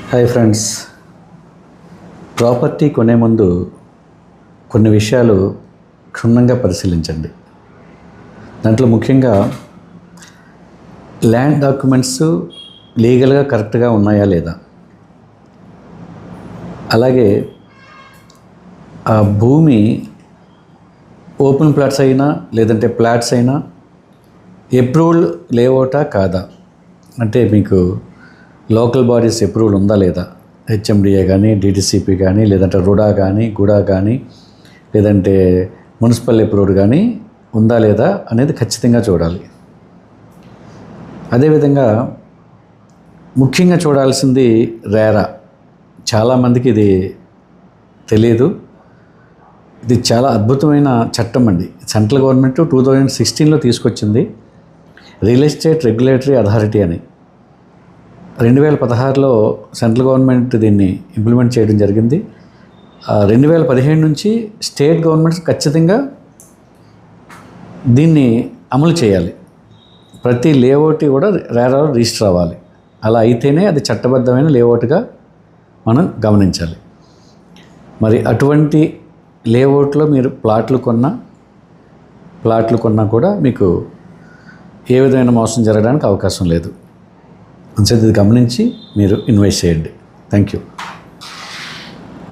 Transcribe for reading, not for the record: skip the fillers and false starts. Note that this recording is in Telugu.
హాయ్ ఫ్రెండ్స్, ప్రాపర్టీ కొనే ముందు కొన్ని విషయాలు క్షుణ్ణంగా పరిశీలించండి. దాంట్లో ముఖ్యంగా ల్యాండ్ డాక్యుమెంట్స్ లీగల్గా కరెక్ట్గా ఉన్నాయా లేదా, అలాగే ఆ భూమి ఓపెన్ ప్లాట్స్ అయినా లేదంటే ప్లాట్స్ అయినా అప్రూవ్డ్ లేఅవుటా కాదా, అంటే మీకు లోకల్ బాడీస్ అప్రూవల్ ఉందా లేదా, హెచ్ఎండిఏ కానీ డిటిసిపి కానీ లేదంటే రుడా కానీ గుడా కానీ లేదంటే మున్సిపల్ అప్రూవ్డ్ కానీ ఉందా లేదా అనేది ఖచ్చితంగా చూడాలి. అదేవిధంగా ముఖ్యంగా చూడాల్సింది రేరా. చాలామందికి ఇది తెలియదు. ఇది చాలా అద్భుతమైన చట్టం అండి. సెంట్రల్ గవర్నమెంట్ 2016లో తీసుకొచ్చింది రియల్ ఎస్టేట్ రెగ్యులేటరీ అథారిటీ అని. 2016లో సెంట్రల్ గవర్నమెంట్ దీన్ని ఇంప్లిమెంట్ చేయడం జరిగింది. 2017 నుంచి స్టేట్ గవర్నమెంట్స్ ఖచ్చితంగా దీన్ని అమలు చేయాలి. ప్రతి లేఅవుట్ కూడా రేరాలో రిజిస్టర్ అవ్వాలి. అలా అయితేనే అది చట్టబద్ధమైన లేఅవుట్గా మనం గమనించాలి. మరి అటువంటి లేఅవుట్లో మీరు ప్లాట్లు కొన్నా కూడా మీకు ఏ విధమైన మోసం జరగడానికి అవకాశం లేదు. అంతే, ఇది గమనించి మీరు ఇన్వెస్ట్ చేయండి. Thank you.